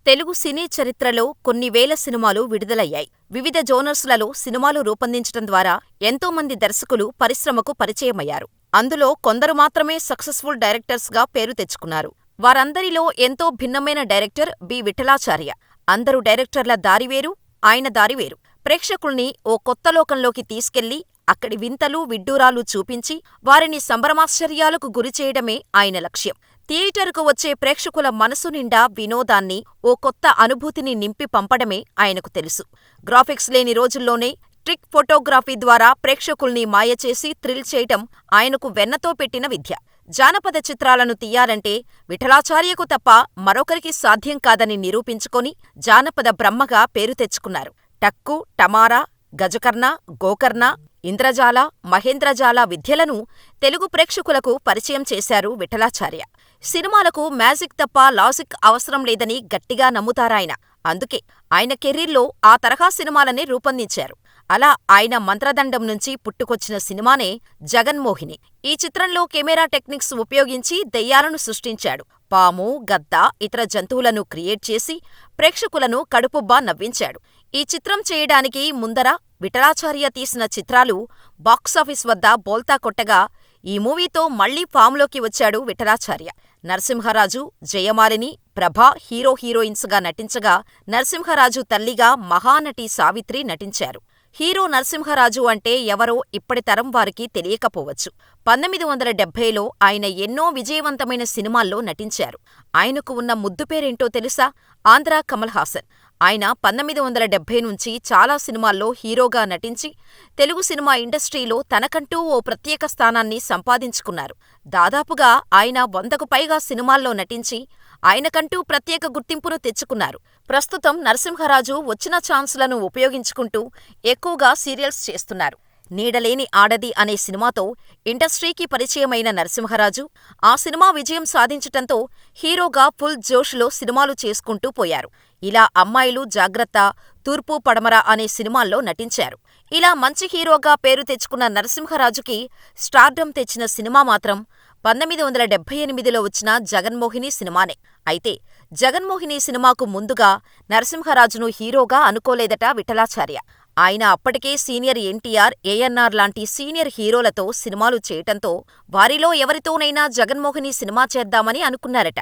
తెలుగు సినీ చరిత్రలో కొన్ని వేల సినిమాలు విడుదలయ్యాయి. వివిధ జోనర్స్లలో సినిమాలు రూపొందించటం ద్వారా ఎంతోమంది దర్శకులు పరిశ్రమకు పరిచయమయ్యారు. అందులో కొందరు మాత్రమే సక్సెస్ఫుల్ డైరెక్టర్స్గా పేరు తెచ్చుకున్నారు. వారందరిలో ఎంతో భిన్నమైన డైరెక్టర్ బి. విఠలాచార్య. అందరు డైరెక్టర్ల దారివేరు, ఆయన దారివేరు. ప్రేక్షకుల్ని ఓ కొత్త లోకంలోకి తీసుకెళ్లి అక్కడి వింతలు, విడ్డూరాలు చూపించి వారిని సంభ్రమాశ్చర్యాలకు గురిచేయడమే ఆయన లక్ష్యం. థియేటరుకు వచ్చే ప్రేక్షకుల మనసు నిండా వినోదాన్ని, ఓ కొత్త అనుభూతిని నింపి పంపడమే ఆయనకు తెలుసు. గ్రాఫిక్స్ లేని రోజుల్లోనే ట్రిక్ ఫోటోగ్రఫీ ద్వారా ప్రేక్షకుల్ని మాయచేసి థ్రిల్ చేయటం ఆయనకు వెన్నతో పెట్టిన విద్య. జానపద చిత్రాలను తీయాలంటే విఠలాచార్యకు తప్ప మరొకరికి సాధ్యం కాదని నిరూపించుకొని జానపద బ్రహ్మగా పేరు తెచ్చుకున్నారు. టక్కు, టమారా, గజకర్ణ, గోకర్ణ, ఇంద్రజాల, మహేంద్రజాల విద్యలను తెలుగు ప్రేక్షకులకు పరిచయం చేశారు విఠలాచార్య. సినిమాలకు మ్యాజిక్ తప్ప లాజిక్ అవసరం లేదని గట్టిగా నమ్ముతారాయన. అందుకే ఆయన కెరీర్లో ఆ తరహా సినిమాలనే రూపొందించారు. అలా ఆయన మంత్రదండం నుంచి పుట్టుకొచ్చిన సినిమానే జగన్మోహిని. ఈ చిత్రంలో కెమెరా టెక్నిక్స్ ఉపయోగించి దెయ్యాలను సృష్టించాడు. పాము, గద్ద, ఇతర జంతువులను క్రియేట్ చేసి ప్రేక్షకులను కడుపుబ్బా నవ్వించాడు. ఈ చిత్రం చేయడానికి ముందర విఠలాచార్య తీసిన చిత్రాలు బాక్సాఫీస్ వద్ద బోల్తా కొట్టగా ఈ మూవీతో మళ్లీ ఫామ్లోకి వచ్చాడు విఠలాచార్య. నరసింహరాజు, జయమాలిని, ప్రభ హీరోయిన్స్ గా నటించగా నరసింహరాజు తల్లిగా మహానటి సావిత్రి నటించారు. హీరో నరసింహరాజు అంటే ఎవరో ఇప్పటి తరం వారికి తెలియకపోవచ్చు. 1970లో ఆయన ఎన్నో విజయవంతమైన సినిమాల్లో నటించారు. ఆయనకు ఉన్న ముద్దుపేరేంటో తెలుసా? ఆంధ్ర కమల్ హాసన్. ఆయన 1970 నుంచి చాలా సినిమాల్లో హీరోగా నటించి తెలుగు సినిమా ఇండస్ట్రీలో తనకంటూ ఓ ప్రత్యేక స్థానాన్ని సంపాదించుకున్నారు. దాదాపుగా ఆయన 100కు పైగా సినిమాల్లో నటించి ఆయనకంటూ ప్రత్యేక గుర్తింపును తెచ్చుకున్నారు. ప్రస్తుతం నరసింహరాజు వచ్చిన ఛాన్సులను ఉపయోగించుకుంటూ ఎక్కువగా సీరియల్స్ చేస్తున్నారు. నీడలేని ఆడది అనే సినిమాతో ఇండస్ట్రీకి పరిచయమైన నరసింహరాజు ఆ సినిమా విజయం సాధించటంతో హీరోగా ఫుల్ జోష్లో సినిమాలు చేసుకుంటూ పోయారు. ఇలా అమ్మాయిలు జాగ్రత్త, తూర్పు పడమర అనే సినిమాల్లో నటించారు. ఇలా మంచి హీరోగా పేరు తెచ్చుకున్న నరసింహరాజుకి స్టార్డమ్ తెచ్చిన సినిమా మాత్రం 1978లో వచ్చిన జగన్మోహిని సినిమానే. అయితే జగన్మోహిని సినిమాకు ముందుగా నరసింహరాజును హీరోగా అనుకోలేదట విఠలాచార్య. ఆయన అప్పటికే సీనియర్ ఎన్టీఆర్, ఏఎన్నార్ లాంటి సీనియర్ హీరోలతో సినిమాలు చేయటంతో వారిలో ఎవరితోనైనా జగన్మోహిని సినిమా చేద్దామని అనుకున్నారట.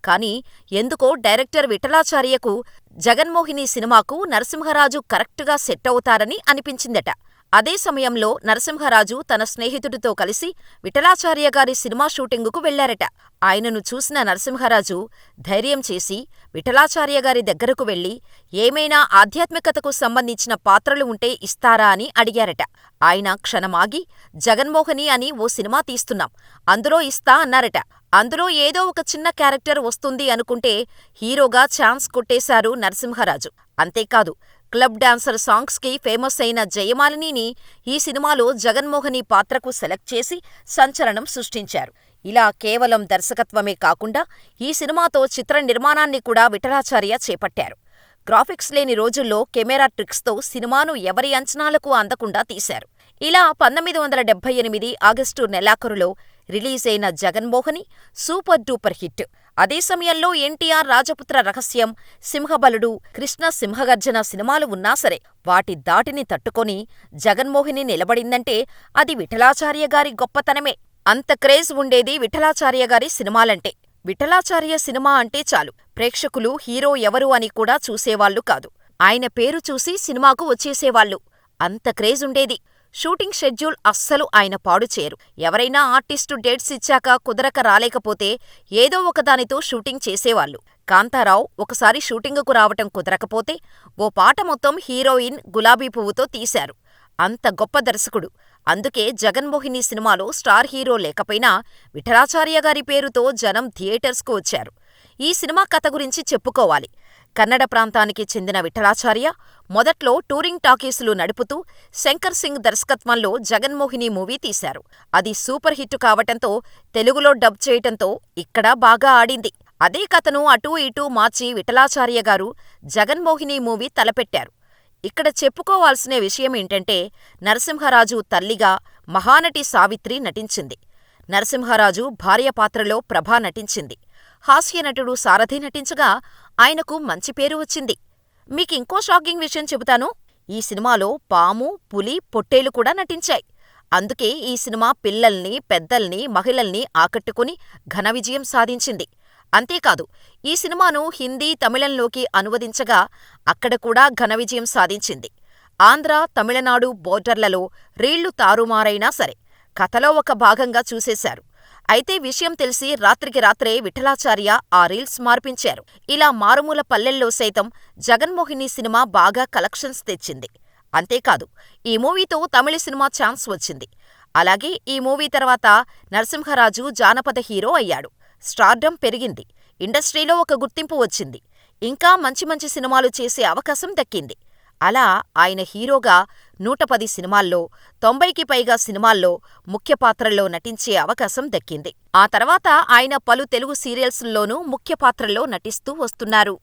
కానీ ఎందుకో డైరెక్టర్ విఠలాచార్యకు జగన్మోహిని సినిమాకు నరసింహరాజు కరెక్టుగా సెట్ అవుతారని అనిపించిందట. అదే సమయంలో నరసింహరాజు తన స్నేహితుడితో కలిసి విఠలాచార్య గారి సినిమా షూటింగుకు వెళ్లారట. ఆయనను చూసిన నరసింహరాజు ధైర్యం చేసి విఠలాచార్య గారి దగ్గరకు వెళ్లి ఏమైనా ఆధ్యాత్మికతకు సంబంధించిన పాత్రలు ఉంటే ఇస్తారా అని అడిగారట. ఆయన క్షణమాగి జగన్మోహిని అని ఓ సినిమా తీస్తున్నాం, అందులో ఇస్తా అన్నారట. అందులో ఏదో ఒక చిన్న క్యారెక్టర్ వస్తుంది అనుకుంటే హీరోగా ఛాన్స్ కొట్టేశారు నరసింహరాజు. అంతేకాదు, క్లబ్ డాన్సర్ సాంగ్స్ కి ఫేమస్ అయిన జయమాలినిని ఈ సినిమాలో జగన్మోహిని పాత్రకు సెలెక్ట్ చేసి సంచలనం సృష్టించారు. ఇలా కేవలం దర్శకత్వమే కాకుండా ఈ సినిమాతో చిత్ర నిర్మాణాన్ని కూడా విఠలాచార్య చేపట్టారు. గ్రాఫిక్స్ లేని రోజుల్లో కెమెరా ట్రిక్స్తో సినిమాను ఎవరి అంచనాలకు అందకుండా తీశారు. ఇలా 1978 ఆగస్టు నెలాఖరులో రిలీజైన జగన్మోహిని సూపర్ డూపర్ హిట్. అదే సమయంలో ఎన్టీఆర్ రాజపుత్ర రహస్యం, సింహబలుడు, కృష్ణ సింహగర్జన సినిమాలు ఉన్నా సరే వాటి దాటిని తట్టుకొని జగన్మోహిని నిలబడిందంటే అది విఠలాచార్య గారి గొప్పతనమే. అంత క్రేజ్ ఉండేది విఠలాచార్య గారి సినిమాలంటే. విఠలాచార్య సినిమా అంటే చాలు ప్రేక్షకులు హీరో ఎవరు అని కూడా చూసేవాళ్లు కాదు. ఆయన పేరు చూసి సినిమాకు వచ్చేసేవాళ్లు. అంత క్రేజ్ ఉండేది. షూటింగ్ షెడ్యూల్ అస్సలు ఆయన పాడు చేయరు. ఎవరైనా ఆర్టిస్టు డేట్స్ ఇచ్చాక కుదరక రాలేకపోతే ఏదో ఒకదానితో షూటింగ్ చేసేవాళ్లు. కాంతారావు ఒకసారి షూటింగుకు రావటం కుదరకపోతే ఓ పాట మొత్తం హీరోయిన్ గులాబీ పువ్వుతో తీశారు. అంత గొప్ప దర్శకుడు. అందుకే జగన్మోహిని సినిమాలో స్టార్ హీరో లేకపోయినా విఠలాచార్య గారి పేరుతో జనం థియేటర్స్కు వచ్చారు. ఈ సినిమా కథ గురించి చెప్పుకోవాలి. కన్నడ ప్రాంతానికి చెందిన విఠలాచార్య మొదట్లో టూరింగ్ టాకీసులు నడుపుతూ శంకర్ సింగ్ దర్శకత్వంలో జగన్మోహిని మూవీ తీశారు. అది సూపర్ హిట్ కావటంతో తెలుగులో డబ్ చేయటంతో ఇక్కడ బాగా ఆడింది. అదే కథను అటూ ఇటూ మార్చి విఠలాచార్య గారు జగన్మోహిని మూవీ తలపెట్టారు. ఇక్కడ చెప్పుకోవాల్సిన విషయమేంటంటే నరసింహరాజు తల్లిగా మహానటి సావిత్రి నటించింది. నరసింహరాజు భార్య పాత్రలో ప్రభ నటించింది. హాస్యనటుడు సారథి నటించగా ఆయనకు మంచి పేరు వచ్చింది. మీకింకో షాకింగ్ విషయం చెబుతాను. ఈ సినిమాలో పాము, పులి, పొట్టేలు కూడా నటించాయి. అందుకే ఈ సినిమా పిల్లల్ని, పెద్దల్ని, మహిళల్ని ఆకట్టుకుని ఘన విజయం సాధించింది. అంతేకాదు, ఈ సినిమాను హిందీ, తమిళంలోకి అనువదించగా అక్కడ కూడా ఘన విజయం సాధించింది. ఆంధ్ర, తమిళనాడు బోర్డర్లలో రీళ్లు తారుమారైనా సరే కథలో ఒక భాగంగా చూసేశారు. అయితే విషయం తెలిసి రాత్రికి రాత్రే విఠలాచార్య ఆ రీల్స్ మార్పించారు. ఇలా మారుమూల పల్లెల్లో సైతం జగన్మోహిని సినిమా బాగా కలెక్షన్స్ తెచ్చింది. అంతేకాదు, ఈ మూవీతో తమిళ సినిమా ఛాన్స్ వచ్చింది. అలాగే ఈ మూవీ తర్వాత నరసింహరాజు జానపద హీరో అయ్యాడు. స్టార్డమ్ పెరిగింది. ఇండస్ట్రీలో ఒక గుర్తింపు వచ్చింది. ఇంకా మంచి మంచి సినిమాలు చేసే అవకాశం దక్కింది. అలా ఆయన హీరోగా 110 సినిమాల్లో, 90కి పైగా సినిమాల్లో ముఖ్య పాత్రల్లో నటించే అవకాశం దక్కింది. ఆ తర్వాత ఆయన పలు తెలుగు సీరియల్స్లోనూ ముఖ్య పాత్రల్లో నటిస్తూ వస్తున్నారు.